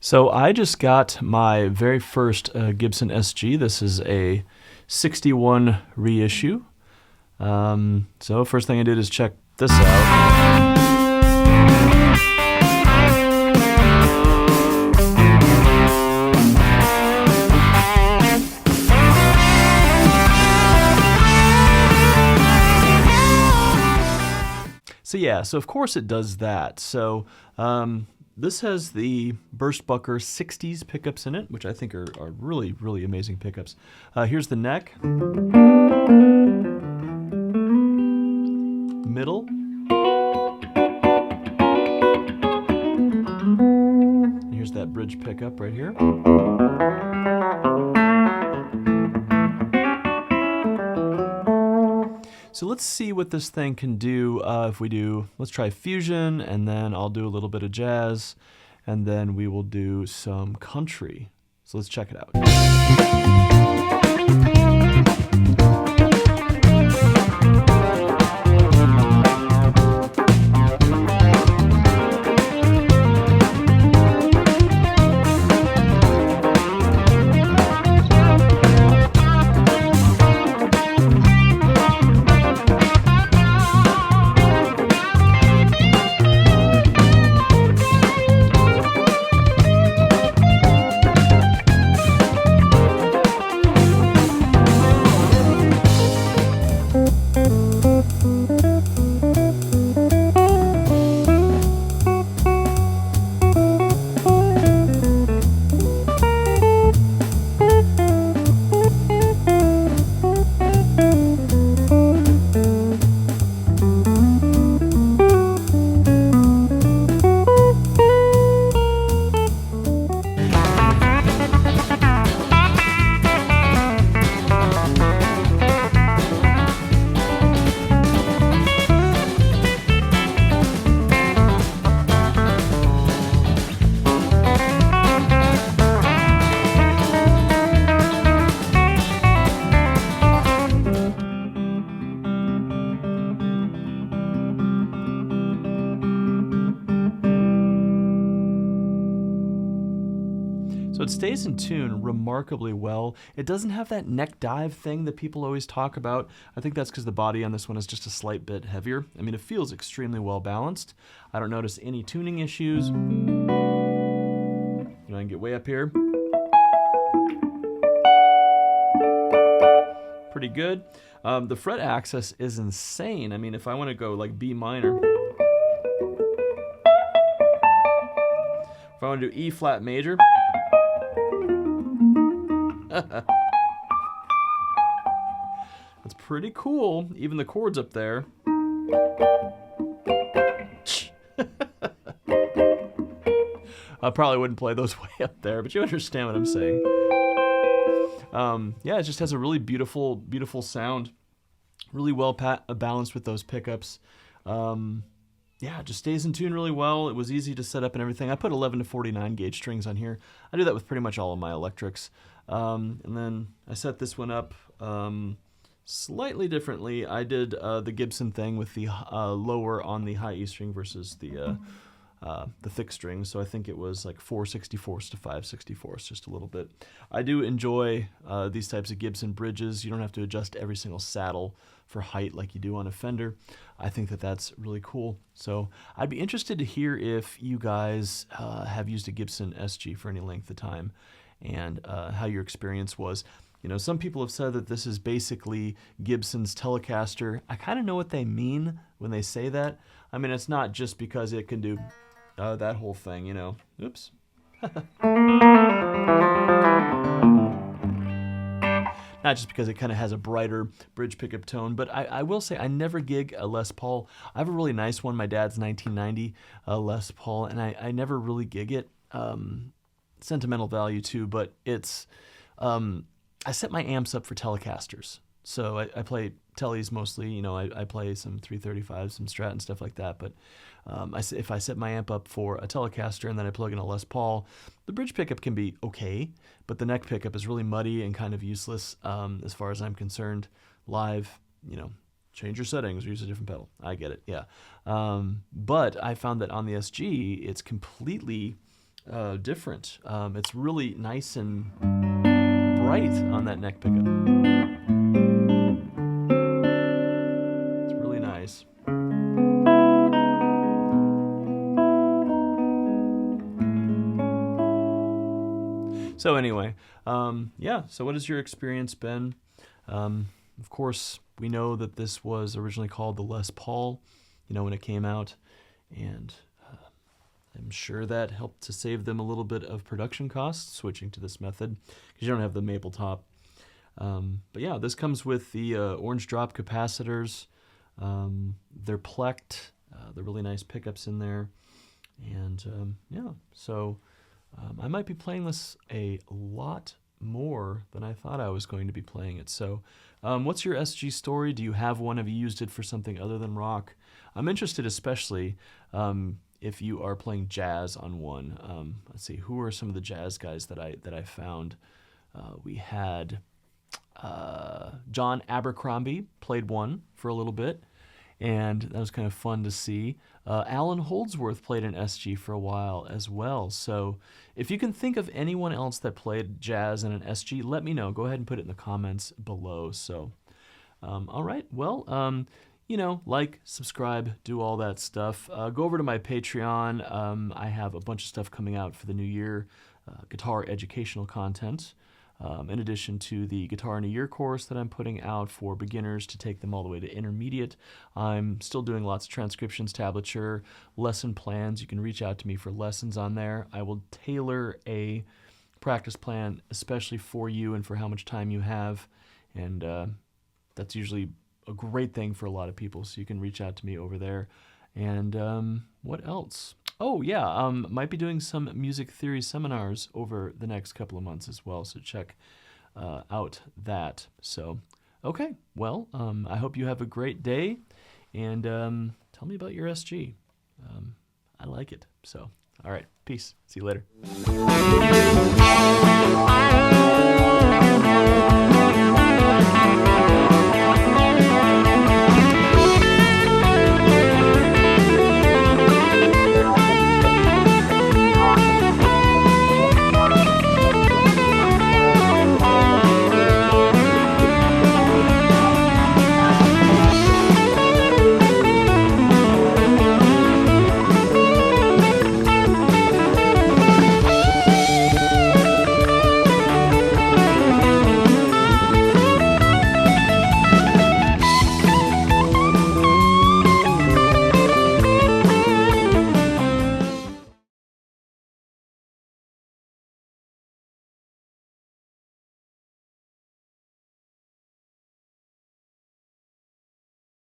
So I just got my very first Gibson SG. This is a 61 reissue. So first thing I did is check this out. So of course it does that. So this has the Burstbucker 60s pickups in it, which I think are really, really amazing pickups. Here's the neck. Middle. And here's that bridge pickup right here. So let's see what this thing can do if we do, let's try fusion, and then I'll do a little bit of jazz, and then we will do some country. So let's check it out. So it stays in tune remarkably well. It doesn't have that neck dive thing that people always talk about. I think that's because the body on this one is just a slight bit heavier. I mean, it feels extremely well balanced. I don't notice any tuning issues. You know, I can get way up here. Pretty good. The fret access is insane. I mean, if I want to go like B minor, if I want to do E flat major, that's pretty cool. Even the chords up there. I probably wouldn't play those way up there, but you understand what I'm saying. Yeah, it just has a really beautiful, beautiful sound. Really well balanced with those pickups. Yeah, it just stays in tune really well. It was easy to set up and everything. I put 11 to 49 gauge strings on here. I do that with pretty much all of my electrics. And then I set this one up slightly differently. I did the Gibson thing with the lower on the high E string versus the thick string. So I think it was like 4/64 to 5/64, just a little bit. I do enjoy these types of Gibson bridges. You don't have to adjust every single saddle for height like you do on a Fender. I think that that's really cool. So I'd be interested to hear if you guys have used a Gibson SG for any length of time and how your experience was. You know, some people have said that this is basically Gibson's Telecaster. I kind of know what they mean when they say that. I mean, it's not just because it can do that whole thing, you know. Oops. Not just because it kind of has a brighter bridge pickup tone, but I will say I never gig a Les Paul. I have a really nice one, my dad's 1990 Les Paul, and I never really gig it. Sentimental value too, but it's, I set my amps up for Telecasters. So I play Tellies mostly, you know, I play some 335s, some Strat and stuff like that, but if I set my amp up for a Telecaster and then I plug in a Les Paul, the bridge pickup can be okay, but the neck pickup is really muddy and kind of useless as far as I'm concerned. Live, you know, change your settings or use a different pedal. I get it, yeah. But I found that on the SG, it's completely different. It's really nice and bright on that neck pickup. It's really nice. So anyway, yeah, so what has your experience been? Of course, we know that this was originally called the Les Paul, when it came out, and I'm sure that helped to save them a little bit of production costs, switching to this method, because you don't have the maple top. But yeah, this comes with the orange drop capacitors. They're plecked. They're really nice pickups in there. And yeah, so I might be playing this a lot more than I thought I was going to be playing it. So what's your SG story? Do you have one? Have you used it for something other than rock? I'm interested especially if you are playing jazz on one. Let's see, who are some of the jazz guys that I found? We had John Abercrombie played one for a little bit, and that was kind of fun to see. Alan Holdsworth played an SG for a while as well. So if you can think of anyone else that played jazz in an SG, let me know. Go ahead and put it in the comments below. So, all right. Well, like, subscribe, do all that stuff. Go over to my Patreon. I have a bunch of stuff coming out for the new year, guitar educational content. In addition to the Guitar in a Year course that I'm putting out for beginners to take them all the way to intermediate. I'm still doing lots of transcriptions, tablature, lesson plans. You can reach out to me for lessons on there. I will tailor a practice plan especially for you and for how much time you have. And that's usually a great thing for a lot of people, so you can reach out to me over there. And what else? Oh, yeah, might be doing some music theory seminars over the next couple of months as well, so check out that. So, okay, well, I hope you have a great day, and tell me about your SG. I like it. So, all right, peace. See you later.